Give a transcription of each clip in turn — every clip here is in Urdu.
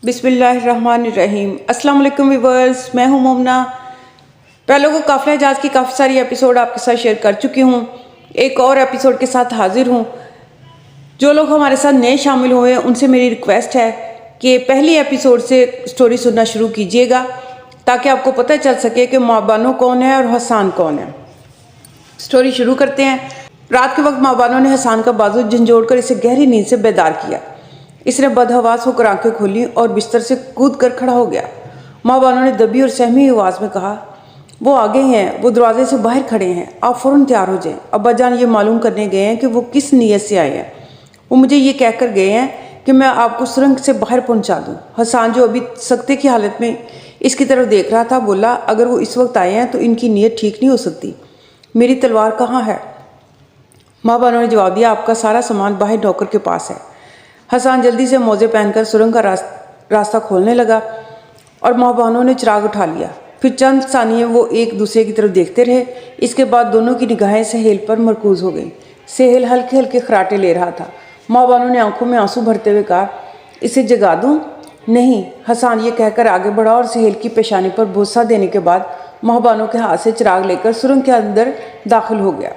بسم اللہ الرحمن الرحیم۔ السلام علیکم ویورز، میں ہوں مومنہ۔ پہلے کو قافلہ جہاز کی کافی ساری ایپیسوڈ آپ کے ساتھ شیئر کر چکی ہوں، ایک اور ایپیسوڈ کے ساتھ حاضر ہوں۔ جو لوگ ہمارے ساتھ نئے شامل ہوئے ہیں ان سے میری ریکویسٹ ہے کہ پہلی ایپیسوڈ سے سٹوری سننا شروع کیجیے گا تاکہ آپ کو پتہ چل سکے کہ ماں بانو کون ہے اور حسان کون ہے۔ سٹوری شروع کرتے ہیں۔ رات کے وقت ماں بانو نے حسان کا بازو جھنجھوڑ کر اسے گہری نیند سے بیدار کیا۔ اس نے بدحواس ہو کر آنکھیں کھولی اور بستر سے کود کر کھڑا ہو گیا۔ ماں بانو نے دبی اور سہمی آواز میں کہا، وہ آگے ہیں، وہ دروازے سے باہر کھڑے ہیں، آپ فوراً تیار ہو جائیں۔ ابا جان یہ معلوم کرنے گئے ہیں کہ وہ کس نیت سے آئے ہیں۔ وہ مجھے یہ کہہ کر گئے ہیں کہ میں آپ کو سرنگ سے باہر پہنچا دوں۔ حسان جو ابھی سکتے کی حالت میں اس کی طرف دیکھ رہا تھا بولا، اگر وہ اس وقت آئے ہیں تو ان کی نیت ٹھیک نہیں ہو سکتی۔ میری تلوار کہاں ہے؟ ماں بانو نے جواب دیا، آپ کا سارا سامان باہر نوکر کے پاس ہے۔ حسان جلدی سے موزے پہن کر سرنگ کا راستہ کھولنے لگا اور ماں بانو نے چراغ اٹھا لیا۔ پھر چند ثانیے وہ ایک دوسرے کی طرف دیکھتے رہے۔ اس کے بعد دونوں کی نگاہیں سہیل پر مرکوز ہو گئیں۔ سہیل ہلکے ہلکے خراٹے لے رہا تھا۔ ماں بانو نے آنکھوں میں آنسو بھرتے ہوئے کہا، اسے جگا دوں؟ نہیں۔ حسان یہ کہہ کر آگے بڑھا اور سہیل کی پیشانی پر بوسہ دینے کے بعد ماں بانو کے ہاتھ سے چراغ لے کر سرنگ کے اندر داخل ہو گیا۔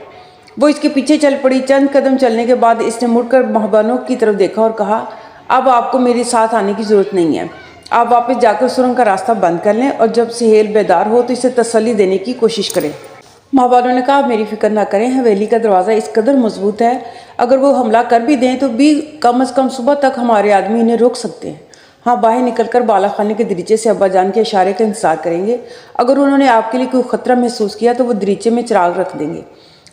وہ اس کے پیچھے چل پڑی۔ چند قدم چلنے کے بعد اس نے مڑ کر ماں بانو کی طرف دیکھا اور کہا، اب آپ کو میرے ساتھ آنے کی ضرورت نہیں ہے۔ آپ واپس جا کر سرنگ کا راستہ بند کر لیں اور جب سہیل بیدار ہو تو اسے تسلی دینے کی کوشش کریں۔ ماں بانو نے کہا، آپ میری فکر نہ کریں، حویلی کا دروازہ اس قدر مضبوط ہے، اگر وہ حملہ کر بھی دیں تو بھی کم از کم صبح تک ہمارے آدمی انہیں روک سکتے ہیں۔ ہاں، باہر نکل کر بالا خانے کے دریچے سے ابا جان کے اشارے کا انتظار کریں گے۔ اگر انہوں نے آپ کے لیے کوئی خطرہ محسوس کیا تو وہ دریچے میں چراغ رکھ دیں گے،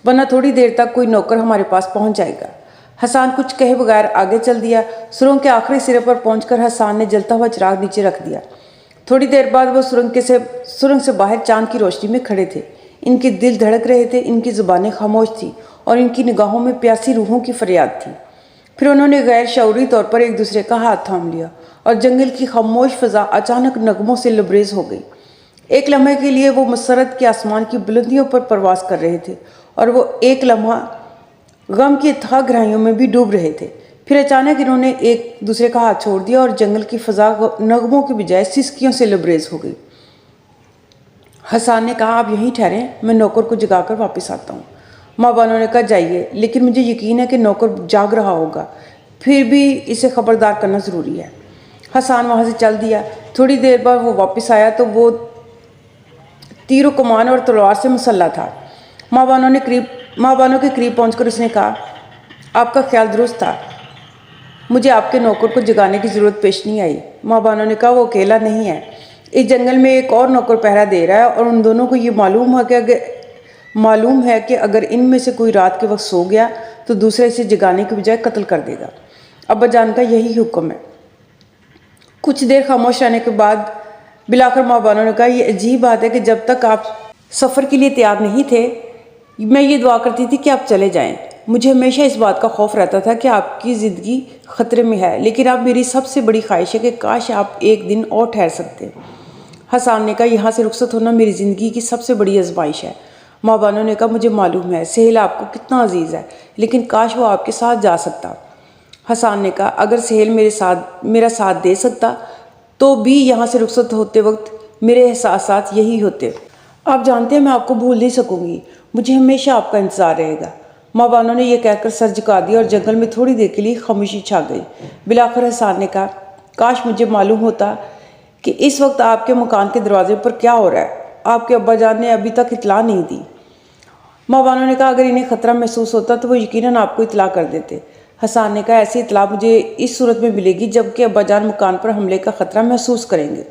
ورنہ تھوڑی دیر تک کوئی نوکر ہمارے پاس پہنچ جائے گا۔ حسان کچھ کہے بغیر آگے چل دیا۔ سرنگ کے آخری سرے پر پہنچ کر حسان نے جلتا ہوا چراغ نیچے رکھ دیا۔ تھوڑی دیر بعد وہ سرنگ سے باہر چاند کی روشنی میں کھڑے تھے۔ ان کے دل دھڑک رہے تھے، ان کی زبانیں خاموش تھیں اور ان کی نگاہوں میں پیاسی روحوں کی فریاد تھی۔ پھر انہوں نے غیر شعوری طور پر ایک دوسرے کا ہاتھ تھام لیا اور جنگل کی خاموش فضا اچانک نغموں سے لبریز ہو گئی۔ ایک لمحے کے لیے وہ مسرت کے آسمان کی بلندیوں پر پرواز کر رہے تھے اور وہ ایک لمحہ غم کی اتھاہ گہرائیوں میں بھی ڈوب رہے تھے۔ پھر اچانک انہوں نے ایک دوسرے کا ہاتھ چھوڑ دیا اور جنگل کی فضا نغموں کے بجائے سسکیوں سے لبریز ہو گئی۔ حسان نے کہا، آپ یہیں ٹھہریں، میں نوکر کو جگا کر واپس آتا ہوں۔ ماں بانو نے کہا، جائیے، لیکن مجھے یقین ہے کہ نوکر جاگ رہا ہوگا، پھر بھی اسے خبردار کرنا ضروری ہے۔ حسان وہاں سے چل دیا۔ تھوڑی دیر بعد وہ واپس آیا تو وہ تیر و کمان اور تلوار سے مسلح تھا۔ ماں بانو کے قریب پہنچ کر اس نے کہا، آپ کا خیال درست تھا، مجھے آپ کے نوکر کو جگانے کی ضرورت پیش نہیں آئی۔ ماں بانو نے کہا، وہ اکیلا نہیں ہے، اس جنگل میں ایک اور نوکر پہرا دے رہا ہے اور ان دونوں کو یہ معلوم ہے کہ اگر ان میں سے کوئی رات کے وقت سو گیا تو دوسرے اسے جگانے کے بجائے قتل کر دے گا۔ ابا جان کا یہی حکم ہے۔ کچھ دیر خاموش رہنے کے بعد بلاخر ماں بانو نے کہا، یہ عجیب بات ہے کہ جب تک آپ سفر کے لیے تیار نہیں تھے میں یہ دعا کرتی تھی کہ آپ چلے جائیں۔ مجھے ہمیشہ اس بات کا خوف رہتا تھا کہ آپ کی زندگی خطرے میں ہے، لیکن اب میری سب سے بڑی خواہش ہے کہ کاش آپ ایک دن اور ٹھہر سکتے۔ حسان نے کہا، یہاں سے رخصت ہونا میری زندگی کی سب سے بڑی آزمائش ہے۔ ماں بانو نے کہا، مجھے معلوم ہے سہیل آپ کو کتنا عزیز ہے، لیکن کاش وہ آپ کے ساتھ جا سکتا۔ حسان نے کہا، اگر سہیل میرا ساتھ دے سکتا تو بھی یہاں سے رخصت ہوتے وقت میرے احساسات یہی ہوتے۔ آپ جانتے ہیں میں آپ کو بھول نہیں سکوں گی، مجھے ہمیشہ آپ کا انتظار رہے گا۔ ماں بانو نے یہ کہہ کر سر جھکا دیا اور جنگل میں تھوڑی دیر کے لیے خاموشی چھا گئی۔ بلاخر حسان نے کہا، کاش مجھے معلوم ہوتا کہ اس وقت آپ کے مکان کے دروازے پر کیا ہو رہا ہے۔ آپ کے ابا جان نے ابھی تک اطلاع نہیں دی۔ ماں بانو نے کہا، اگر انہیں خطرہ محسوس ہوتا تو وہ یقیناً آپ کو اطلاع کر دیتے۔ حسان نے کہا، ایسی اطلاع مجھے اس صورت میں ملے گی جب کہ ابا جان مکان پر حملے کا خطرہ محسوس کریں گے۔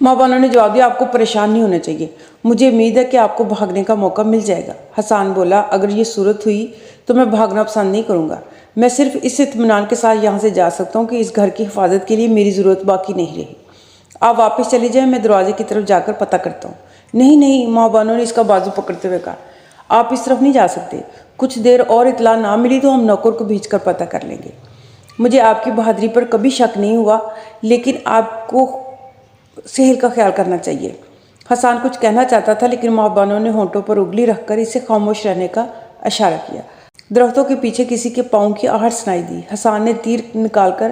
ماں بانو نے جواب دیا، آپ کو پریشان نہیں ہونا چاہیے، مجھے امید ہے کہ آپ کو بھاگنے کا موقع مل جائے گا۔ حسان بولا، اگر یہ صورت ہوئی تو میں بھاگنا پسند نہیں کروں گا، میں صرف اس اطمینان کے ساتھ یہاں سے جا سکتا ہوں کہ اس گھر کی حفاظت کے لیے میری ضرورت باقی نہیں رہی۔ آپ واپس چلے جائیں، میں دروازے کی طرف جا کر پتہ کرتا ہوں۔ نہیں، ماں بانو نے اس کا بازو پکڑتے ہوئے کہا، آپ اس طرف نہیں جا سکتے، کچھ دیر اور اطلاع نہ ملی تو ہم نوکر کو بھیج کر پتہ کر لیں گے۔ مجھے آپ کی بہادری پر کبھی شک نہیں ہوا، لیکن آپ کو سہیل کا خیال کرنا چاہیے۔ حسان کچھ کہنا چاہتا تھا لیکن ماں بانو نے ہونٹوں پر انگلی رکھ کر اسے خاموش رہنے کا اشارہ کیا۔ درختوں کے پیچھے کسی کے پاؤں کی آہٹ سنائی دی۔ حسان نے تیر نکال کر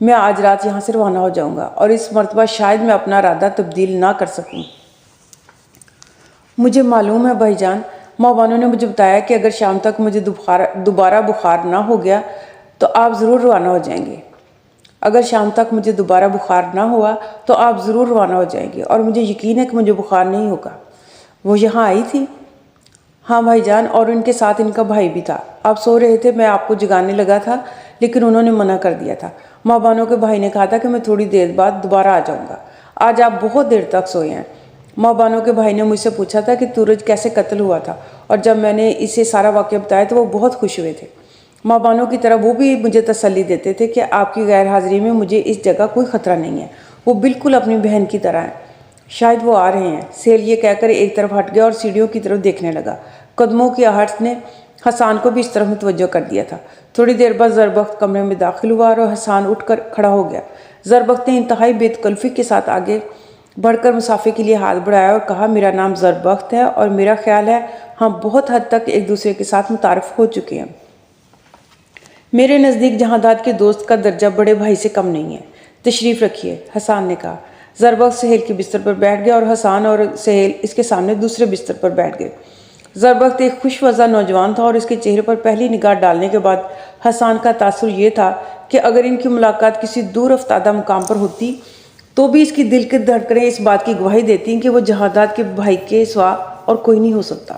میں آج رات یہاں سے روانہ ہو جاؤں گا اور اس مرتبہ شاید میں اپنا ارادہ تبدیل نہ کر سکوں۔ مجھے معلوم ہے بھائی جان، ماں بانو نے مجھے بتایا کہ اگر شام تک مجھے دوبارہ بخار نہ ہو گیا تو آپ ضرور روانہ ہو جائیں گے۔ اگر شام تک مجھے دوبارہ بخار نہ ہوا تو آپ ضرور روانہ ہو جائیں گے، اور مجھے یقین ہے کہ مجھے بخار نہیں ہوگا۔ وہ یہاں آئی تھی؟ ہاں بھائی جان، اور ان کے ساتھ ان کا بھائی بھی تھا۔ آپ سو رہے تھے، میں آپ کو جگانے لگا تھا لیکن انہوں نے منع کر دیا تھا۔ ماں بانو کے بھائی نے کہا تھا کہ میں تھوڑی دیر بعد دوبارہ آ جاؤں گا۔ آج آپ بہت دیر تک سوئے ہیں۔ ماں بانو کے بھائی نے مجھ سے پوچھا تھا کہ سورج کیسے قتل ہوا تھا، اور جب میں نے اسے سارا واقعہ بتایا تو وہ بہت خوش ہوئے تھے۔ ماں بانو کی طرح وہ بھی مجھے تسلی دیتے تھے کہ آپ کی غیر حاضری میں مجھے اس جگہ کوئی خطرہ نہیں ہے۔ وہ بالکل اپنی بہن کی طرح ہیں۔ شاید وہ آ رہے ہیں۔ سیل یہ کہہ کر ایک طرف ہٹ گیا اور سیڑھیوں کی طرف دیکھنے لگا۔ قدموں کی آہٹ نے حسان کو بھی اس طرف متوجہ کر دیا تھا۔ تھوڑی دیر بعد زربخت کمرے میں داخل ہوا اور حسان اٹھ کر کھڑا ہو گیا۔ زربخت نے انتہائی بے تکلفی کے ساتھ آگے بڑھ کر مسافے کے لیے ہاتھ بڑھایا اور کہا، میرا نام زربخت ہے اور میرا خیال ہے ہم بہت حد تک ایک دوسرے کے ساتھ متعارف ہو چکے ہیں۔ میرے نزدیک جہانداد کے دوست کا درجہ بڑے بھائی سے کم نہیں ہے۔ تشریف رکھیے، حسان نے کہا۔ زربخت سہیل کے بستر پر بیٹھ گیا اور حسان اور سہیل اس کے سامنے دوسرے بستر پر بیٹھ گئے۔ زربخت ایک خوش وضع نوجوان تھا اور اس کے چہرے پر پہلی نگاہ ڈالنے کے بعد حسان کا تاثر یہ تھا کہ اگر ان کی ملاقات کسی دور افتادہ مقام پر ہوتی تو بھی اس کی دل کی دھڑکنیں اس بات کی گواہی دیتی کہ وہ جہانداد کے بھائی کے سوا اور کوئی نہیں ہو سکتا۔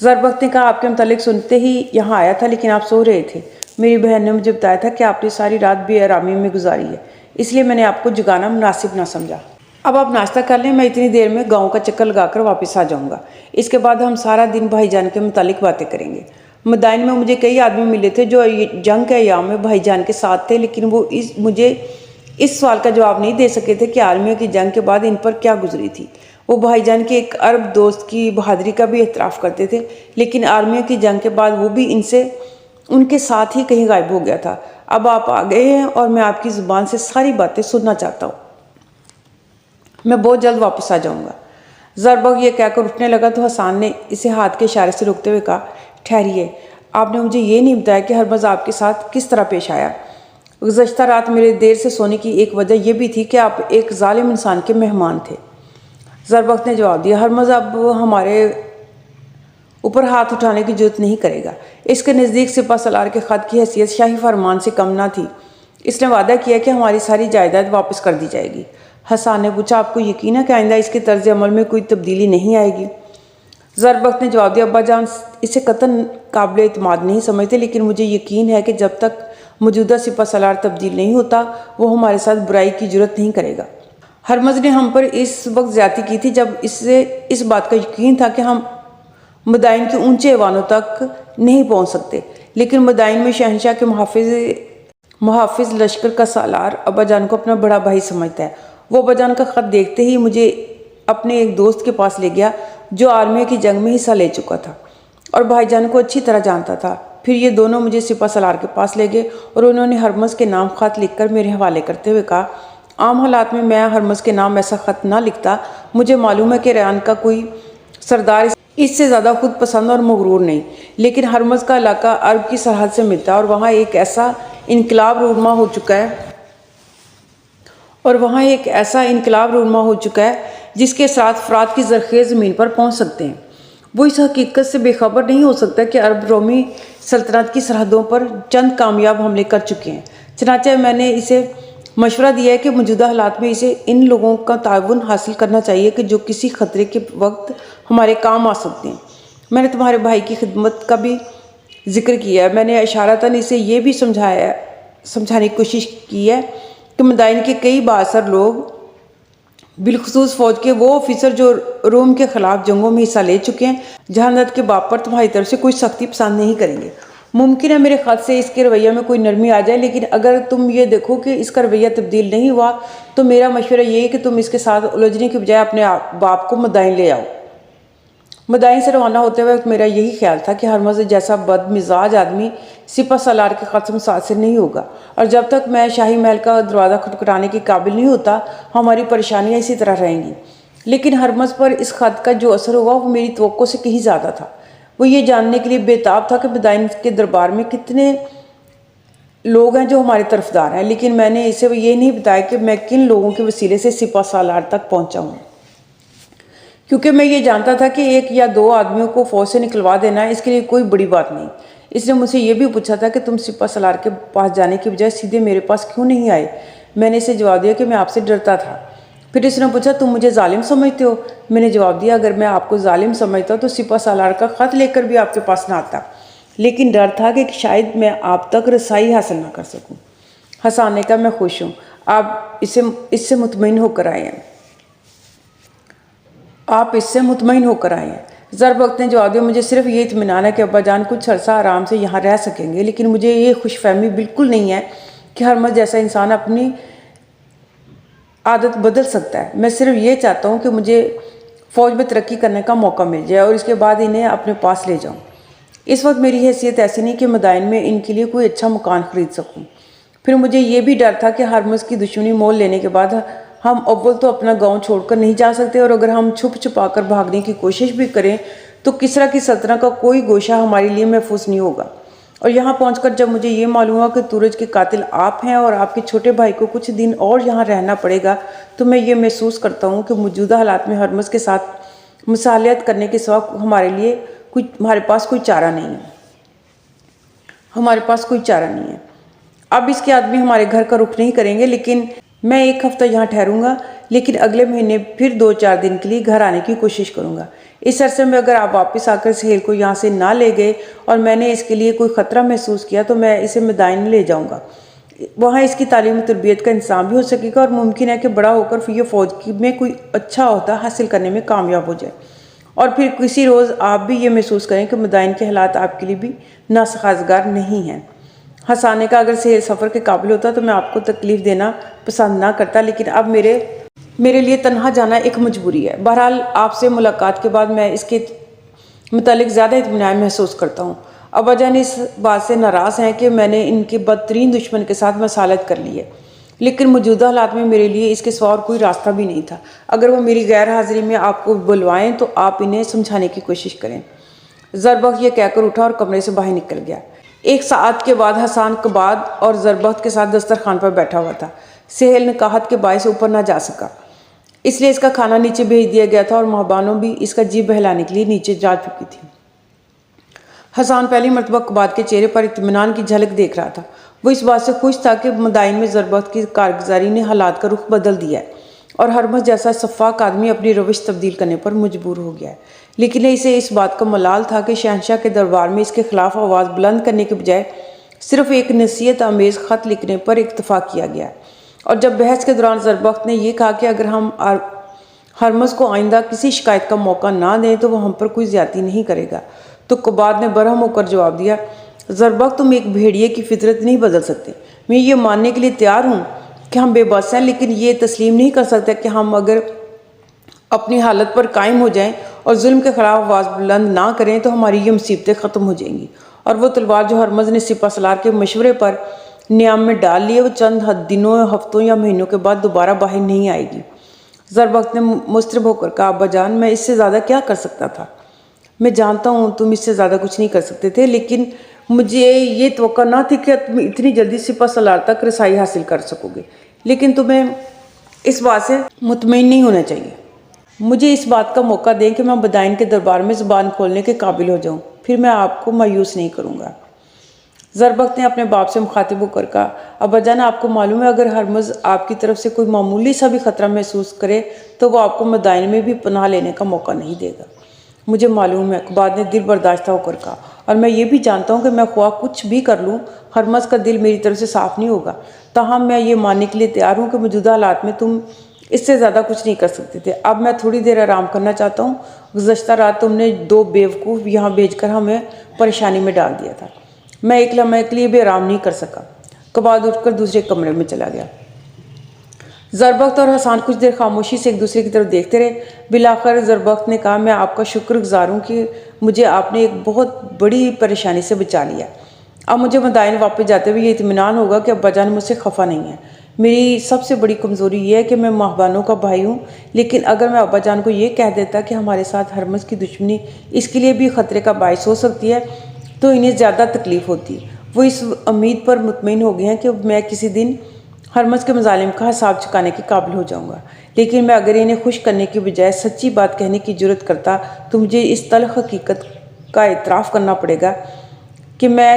زربخت نے کہا، آپ کے متعلق سنتے ہی یہاں آیا تھا لیکن آپ سو رہے تھے۔ میری بہن نے مجھے بتایا تھا کہ آپ نے ساری رات بے آرامی میں گزاری ہے، اس لیے میں نے آپ کو جگانا مناسب نہ سمجھا۔ اب آپ ناشتہ کر لیں، میں اتنی دیر میں گاؤں کا چکر لگا کر واپس آ جاؤں گا۔ اس کے بعد ہم سارا دن بھائی جان کے متعلق باتیں کریں گے۔ مدائن میں مجھے کئی آدمی ملے تھے جو جنگ کے ایام میں بھائی جان کے ساتھ تھے، لیکن وہ مجھے اس سوال کا جواب نہیں دے سکے تھے کہ عالمیوں کی جنگ کے بعد ان پر کیا گزری تھی۔ وہ بھائی جان کے ایک عرب دوست کی بہادری کا بھی اعتراف کرتے تھے، لیکن عالمیوں کی جنگ کے بعد وہ بھی ان کے ساتھ ہی کہیں غائب ہو گیا تھا۔ اب آپ آ گئے ہیں اور میں آپ کی زبان سے ساری باتیں سننا چاہتا ہوں۔ میں بہت جلد واپس آ جاؤں گا۔ زربخت یہ کہہ کر اٹھنے لگا تو حسان نے اسے ہاتھ کے اشارے سے روکتے ہوئے کہا، ٹھہریے، آپ نے مجھے یہ نہیں بتایا کہ ہرمز آپ کے ساتھ کس طرح پیش آیا۔ گزشتہ رات میرے دیر سے سونے کی ایک وجہ یہ بھی تھی کہ آپ ایک ظالم انسان کے مہمان تھے۔ زربخت نے جواب دیا، ہرمز اب ہمارے اوپر ہاتھ اٹھانے کی جرات نہیں کرے گا۔ اس کے نزدیک سپہ سالار کے خط کی حیثیت شاہی فرمان سے کم نہ تھی۔ اس نے وعدہ کیا کہ ہماری ساری جائیداد واپس کر دی جائے گی۔ حسان نے پوچھا، آپ کو یقین ہے کہ آئندہ اس کے طرز عمل میں کوئی تبدیلی نہیں آئے گی؟ زربخت نے جواب دیا، ابا جان اسے قطعاً قابل اعتماد نہیں سمجھتے، لیکن مجھے یقین ہے کہ جب تک موجودہ سپہ سالار تبدیل نہیں ہوتا وہ ہمارے ساتھ برائی کی جرات نہیں کرے گا۔ ہرمز نے ہم پر اس وقت زیادتی کی تھی جب اسے اس بات کا یقین تھا کہ ہم مدائن کے اونچے ایوانوں تک نہیں پہنچ سکتے، لیکن مدائن میں شہنشاہ کے محافظ لشکر کا سالار ابا جان کو اپنا بڑا بھائی سمجھتا ہے۔ وہ ابا جان کا خط دیکھتے ہی مجھے اپنے ایک دوست کے پاس لے گیا جو عالمیہ کی جنگ میں حصہ لے چکا تھا اور بھائی جان کو اچھی طرح جانتا تھا۔ پھر یہ دونوں مجھے سپہ سالار کے پاس لے گئے اور انہوں نے ہرمز کے نام خط لکھ کر میرے حوالے کرتے ہوئے کہا، عام حالات میں ہرمز کے نام ایسا خط نہ لکھتا۔ مجھے معلوم ہے کہ ریان کا کوئی سردار اس سے زیادہ خود پسند اور مغرور نہیں، لیکن ہرمز کا علاقہ عرب کی سرحد سے ملتا ہے اور وہاں ایک ایسا انقلاب رونما ہو چکا ہے جس کے ساتھ فرات کی زرخیز زمین پر پہنچ سکتے ہیں۔ وہ اس حقیقت سے بے خبر نہیں ہو سکتا کہ عرب رومی سلطنت کی سرحدوں پر چند کامیاب حملے کر چکے ہیں۔ چنانچہ میں نے اسے مشورہ دیا ہے کہ موجودہ حالات میں اسے ان لوگوں کا تعاون حاصل کرنا چاہیے کہ جو کسی خطرے کے وقت ہمارے کام آ سکتے ہیں۔ میں نے تمہارے بھائی کی خدمت کا بھی ذکر کیا ہے۔ میں نے اشارتاً اسے یہ بھی سمجھانے کی کوشش کی ہے کہ مدائن کے کئی بااثر لوگ، بالخصوص فوج کے وہ آفیسر جو روم کے خلاف جنگوں میں حصہ لے چکے ہیں، جہانداد کے باپ پر تمہاری طرف سے کوئی سختی پسند نہیں کریں گے۔ ممکن ہے میرے خط سے اس کے رویہ میں کوئی نرمی آ جائے، لیکن اگر تم یہ دیکھو کہ اس کا رویہ تبدیل نہیں ہوا تو میرا مشورہ یہ ہے کہ تم اس کے ساتھ الجھنے کے بجائے اپنے باپ کو مدائن لے آؤ۔ مدائن سے روانہ ہوتے وقت میرا یہی خیال تھا کہ ہرمز جیسا بد مزاج آدمی سپہ سالار کے خط سے متاثر نہیں ہوگا، اور جب تک میں شاہی محل کا دروازہ کھٹکھٹانے کے قابل نہیں ہوتا ہماری پریشانیاں اسی طرح رہیں گی۔ لیکن ہرمز پر اس خط کا جو اثر ہوا وہ میری توقع سے کہیں زیادہ تھا۔ وہ یہ جاننے کے لیے بے تاب تھا کہ مدائن کے دربار میں کتنے لوگ ہیں جو ہمارے طرفدار ہیں، لیکن میں نے اسے یہ نہیں بتایا کہ میں کن لوگوں کے وسیلے سے سپہ سالار تک پہنچا ہوں، کیونکہ میں یہ جانتا تھا کہ 1 یا 2 آدمیوں کو فوج سے نکلوا دینا اس کے لیے کوئی بڑی بات نہیں۔ اس نے مجھ سے یہ بھی پوچھا تھا کہ تم سپہ سالار کے پاس جانے کی بجائے سیدھے میرے پاس کیوں نہیں آئے؟ میں نے اسے جواب دیا کہ میں آپ سے ڈرتا تھا۔ پھر اس نے پوچھا تم مجھے ظالم سمجھتے ہو؟ میں نے جواب دیا اگر میں آپ کو ظالم سمجھتا تو سپہ سالار کا خط لے کر بھی آپ کے پاس نہ آتا، لیکن ڈر تھا کہ شاید میں آپ تک رسائی حاصل نہ کر سکوں۔ حسان نے کہا میں خوش ہوں، آپ اس سے مطمئن ہو کر آئے ہیں۔ زربخت نے جواب دیا مجھے صرف یہ اطمینان ہے کہ ابا جان کچھ عرصہ آرام سے یہاں رہ سکیں گے، لیکن مجھے یہ خوش فہمی بالکل نہیں ہے کہ ہرمز جیسا انسان اپنی عادت بدل سکتا ہے۔ میں صرف یہ چاہتا ہوں کہ مجھے فوج میں ترقی کرنے کا موقع مل جائے اور اس کے بعد انہیں اپنے پاس لے جاؤں۔ اس وقت میری حیثیت ایسی نہیں کہ مدائن میں ان کے لیے کوئی اچھا مکان خرید سکوں۔ پھر مجھے یہ بھی ڈر تھا کہ ہرمز کی دشمنی مول لینے کے بعد ہم اول تو اپنا گاؤں چھوڑ کر نہیں جا سکتے، اور اگر ہم چھپ چھپا کر بھاگنے کی کوشش بھی کریں تو کسریٰ کی سلطنت کا کوئی گوشہ ہمارے لیے محفوظ نہیں ہوگا۔ اور یہاں پہنچ کر جب مجھے یہ معلوم ہوا کہ تورج کے قاتل آپ ہیں اور آپ کے چھوٹے بھائی کو کچھ دن اور یہاں رہنا پڑے گا، تو میں یہ محسوس کرتا ہوں کہ موجودہ حالات میں ہرمز کے ساتھ مصالحت کرنے کے سوا ہمارے پاس کوئی چارہ نہیں ہے۔ اب اس کے آدمی ہمارے گھر کا رخ نہیں کریں گے، لیکن میں 1 ہفتہ یہاں ٹھہروں گا، لیکن اگلے مہینے پھر 2-4 دن کے لیے گھر آنے کی کوشش کروں گا۔ اس عرصے میں اگر آپ واپس آ کر سہیل کو یہاں سے نہ لے گئے اور میں نے اس کے لیے کوئی خطرہ محسوس کیا تو میں اسے مدائن لے جاؤں گا۔ وہاں اس کی تعلیم و تربیت کا انتظام بھی ہو سکے گا، اور ممکن ہے کہ بڑا ہو کر یہ فوج میں کوئی اچھا عہدہ حاصل کرنے میں کامیاب ہو جائے، اور پھر کسی روز آپ بھی یہ محسوس کریں کہ مدائن کے حالات آپ کے لیے بھی ناسازگار نہیں ہیں۔ حسان نے کہا اگر سہیل سفر کے قابل ہوتا تو میں آپ کو تکلیف دینا پسند نہ کرتا، لیکن اب میرے لیے تنہا جانا ایک مجبوری ہے۔ بہرحال آپ سے ملاقات کے بعد میں اس کے متعلق زیادہ اطمینان محسوس کرتا ہوں۔ ابا جان اس بات سے ناراض ہیں کہ میں نے ان کے بدترین دشمن کے ساتھ مصالحت کر لی ہے، لیکن موجودہ حالات میں میرے لیے اس کے سوا اور کوئی راستہ بھی نہیں تھا۔ اگر وہ میری غیر حاضری میں آپ کو بلوائیں تو آپ انہیں سمجھانے کی کوشش کریں۔ زربخت یہ کہہ کر اٹھا اور کمرے سے باہر نکل گیا۔ 1 ساعت کے بعد حسان کباد اور زربخت کے ساتھ دسترخوان پر بیٹھا ہوا تھا۔ سہیل نقاہت کے باعث اوپر نہ جا سکا، اس لیے اس کا کھانا نیچے بھیج دیا گیا تھا، اور مہبانوں بھی اس کا جی بہلانے کے لیے نیچے جا چکی تھی۔ حسان پہلی مرتبہ کباد کے چہرے پر اطمینان کی جھلک دیکھ رہا تھا۔ وہ اس بات سے خوش تھا کہ مدائن میں زربخت کی کارگزاری نے حالات کا رخ بدل دیا ہے، اور ہرمز جیسا سفاک آدمی اپنی روش تبدیل کرنے پر مجبور ہو گیا ہے، لیکن اسے اس بات کا ملال تھا کہ شہنشاہ کے دربار میں اس کے خلاف آواز بلند کرنے کے بجائے صرف ایک نصیحت آمیز خط لکھنے پر اکتفا کیا گیا ہے۔ اور جب بحث کے دوران زربخت نے یہ کہا کہ اگر ہم ہرمز کو آئندہ کسی شکایت کا موقع نہ دیں تو وہ ہم پر کوئی زیادتی نہیں کرے گا، تو کباد نے برہم ہو کر جواب دیا زربخت تم ایک بھیڑیے کی فطرت نہیں بدل سکتے۔ میں یہ ماننے کے لیے تیار ہوں کہ ہم بے بس ہیں، لیکن یہ تسلیم نہیں کر سکتے کہ ہم اگر اپنی حالت پر قائم ہو جائیں اور ظلم کے خلاف آواز بلند نہ کریں تو ہماری یہ مصیبتیں ختم ہو جائیں گی، اور وہ تلوار جو ہرمز نے سپہ سالار کے مشورے پر نیام میں ڈال لی ہے وہ چند دنوں، ہفتوں یا مہینوں کے بعد دوبارہ باہر نہیں آئے گی۔ زربخت نے مضطرب ہو کر کہا ابا جان میں اس سے زیادہ کیا کر سکتا تھا؟ میں جانتا ہوں تم اس سے زیادہ کچھ نہیں کر سکتے تھے، لیکن مجھے یہ توقع نہ تھی کہ تم اتنی جلدی سپہ سالار تک رسائی حاصل کر سکو گے، لیکن تمہیں اس بات سے مطمئن نہیں ہونا چاہیے۔ مجھے اس بات کا موقع دیں کہ میں مدائن کے دربار میں زبان کھولنے کے قابل ہو جاؤں، پھر میں آپ کو مایوس نہیں کروں گا۔ زربخت نے اپنے باپ سے مخاطب ہو کر کہا ابا جان آپ کو معلوم ہے اگر ہرمز آپ کی طرف سے کوئی معمولی سا بھی خطرہ محسوس کرے تو وہ آپ کو مدائن میں بھی پناہ لینے کا موقع نہیں دے گا۔ مجھے معلوم ہے، کباد نے دل برداشتہ ہو کر کہا، اور میں یہ بھی جانتا ہوں کہ میں خواہ کچھ بھی کر لوں ہرمز کا دل میری طرف سے صاف نہیں ہوگا، تاہم میں یہ ماننے کے لیے تیار ہوں کہ موجودہ حالات میں تم اس سے زیادہ کچھ نہیں کر سکتے تھے۔ اب میں تھوڑی دیر آرام کرنا چاہتا ہوں۔ گزشتہ رات تم نے 2 بیوقوف یہاں بھیج کر ہمیں پریشانی میں ڈال دیا تھا۔ میں ایک لمحے کے لیے بھی آرام نہیں کر سکا۔ کباد اٹھ کر دوسرے کمرے میں چلا گیا۔ زربخت اور حسان کچھ دیر خاموشی سے ایک دوسرے کی طرف دیکھتے رہے۔ بالآخر زربخت نے کہا میں آپ کا شکر گزار ہوں کہ مجھے آپ نے ایک بہت بڑی پریشانی سے بچا لیا۔ اب مجھے مدائن واپس جاتے ہوئے یہ اطمینان ہوگا کہ ابا جان مجھ سے خفا نہیں ہے۔ میری سب سے بڑی کمزوری یہ ہے کہ میں مہبانوں کا بھائی ہوں، لیکن اگر میں ابا جان کو یہ کہہ دیتا کہ ہمارے ساتھ ہرمز کی دشمنی اس کے لیے بھی خطرے کا باعث ہو سکتی ہے تو انہیں زیادہ تکلیف ہوتی۔ وہ اس امید پر مطمئن ہو گئے ہیں کہ میں کسی دن ہرمز کے مظالم کا حساب چکانے کے قابل ہو جاؤں گا، لیکن میں اگر انہیں خوش کرنے کی بجائے سچی بات کہنے کی جرت کرتا تو مجھے اس تلخ حقیقت کا اعتراف کرنا پڑے گا کہ میں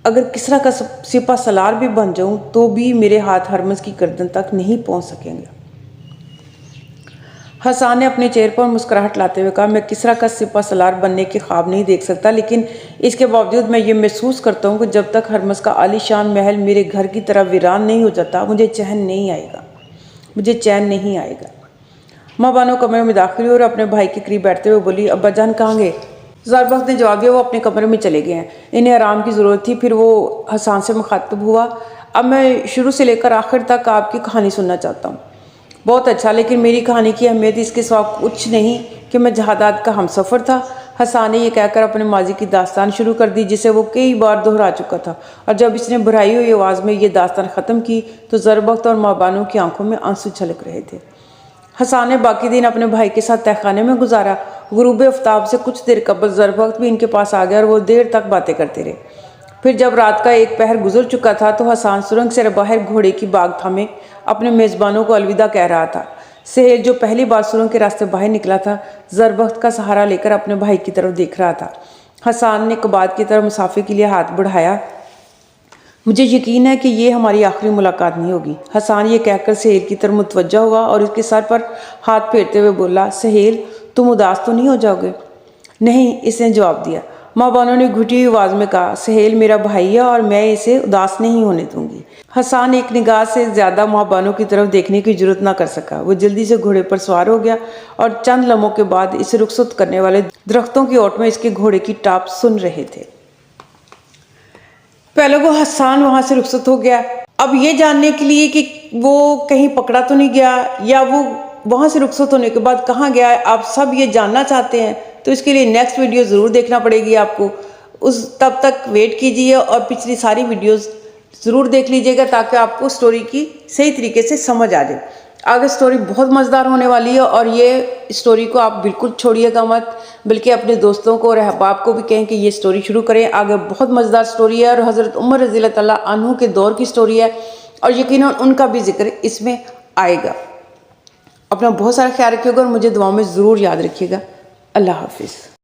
اگر کسریٰ کا سپہ سالار بھی بن جاؤں تو بھی میرے ہاتھ ہرمز کی گردن تک نہیں پہنچ سکیں گے۔ حسان نے اپنے چہرے پر مسکراہٹ لاتے ہوئے کہا، میں کسریٰ کا سپہ سالار بننے کے خواب نہیں دیکھ سکتا، لیکن اس کے باوجود میں یہ محسوس کرتا ہوں کہ جب تک ہرمز کا عالی شان محل میرے گھر کی طرح ویران نہیں ہو جاتا مجھے چین نہیں آئے گا۔ ماں بانو کمرے میں داخل ہوئی اور اپنے بھائی کے قریب بیٹھتے ہوئے بولی، ابا جان کہاں گئے؟ زربخت نے جواب دیا، وہ اپنے کمرے میں چلے گئے ہیں، انہیں آرام کی ضرورت تھی۔ پھر وہ حسان سے مخاطب ہوا، اب میں شروع سے لے کر آخر تک آپ کی کہانی سننا چاہتا ہوں۔ بہت اچھا، لیکن میری کہانی کی اہمیت اس کے سوا کچھ نہیں کہ میں جہادات کا ہم سفر تھا۔ حسان نے یہ کہہ کر اپنے ماضی کی داستان شروع کر دی جسے وہ کئی بار دہرا چکا تھا، اور جب اس نے بھرائی ہوئی آواز میں یہ داستان ختم کی تو زربخت اور ماں بانو کی آنکھوں میں آنسو چھلک رہے تھے۔ حسان نے باقی دن اپنے بھائی کے ساتھ تہہ خانے میں گزارا۔ غروب آفتاب سے کچھ دیر قبل زربخت بھی ان کے پاس آ گیا اور وہ دیر تک باتیں کرتے رہے۔ پھر جب رات کا ایک پہر گزر چکا تھا تو حسان سرنگ سے باہر گھوڑے کی باگ تھامے اپنے میزبانوں کو الوداع کہہ رہا تھا۔ سہیل جو پہلی بار سرنگ کے راستے باہر نکلا تھا زربخت کا سہارا لے کر اپنے بھائی کی طرف دیکھ رہا تھا۔ حسان نے کباد کی طرف مسافے کے لیے ہاتھ بڑھایا، مجھے یقین ہے کہ یہ ہماری آخری ملاقات نہیں ہوگی۔ حسان یہ کہہ کر سہیل کی طرف متوجہ ہوا اور اس کے سر پر ہاتھ پھیرتے ہوئے بولا، سہیل تم اداس تو نہیں ہو جاؤ گے؟ نہیں، اس نے جواب دیا۔ ماں بانو نے گھٹی ہوئی آواز میں کہا، سہیل میرا بھائی ہے اور میں اسے اداس نہیں ہونے دوں گی۔ حسان ایک نگاہ سے زیادہ ماں بانو کی طرف دیکھنے کی جرت نہ کر سکا۔ وہ جلدی سے گھوڑے پر سوار ہو گیا اور چند لمحوں کے بعد اسے رخصت کرنے والے درختوں کی اوٹ میں اس کے گھوڑے کی ٹاپ سن رہے تھے۔ پہلے وہ حسان وہاں سے رخصت ہو گیا۔ اب یہ جاننے کے لیے کہ وہ کہیں پکڑا تو نہیں گیا یا وہ وہاں سے رخصت ہونے کے بعد کہاں گیا ہے، آپ سب یہ جاننا چاہتے ہیں تو اس کے لیے نیکسٹ ویڈیو ضرور دیکھنا پڑے گی آپ کو۔ تب تک ویٹ کیجیے اور پچھلی ساری ویڈیوز ضرور دیکھ لیجیے گا تاکہ آپ کو سٹوری کی صحیح طریقے سے سمجھ آ جائے۔ آگے سٹوری بہت مزیدار ہونے والی ہے اور یہ سٹوری کو آپ بالکل چھوڑیے گا مت، بلکہ اپنے دوستوں کو اور احباب کو بھی کہیں کہ یہ سٹوری شروع کریں۔ آگے بہت مزیدار سٹوری ہے اور حضرت عمر رضی اللہ تعالیٰ عنہ کے دور کی سٹوری ہے اور یقیناً ان کا بھی ذکر اس میں آئے گا۔ اپنا بہت سارا خیال رکھیے گا اور مجھے دعاؤں میں ضرور یاد رکھیے گا۔ اللہ حافظ۔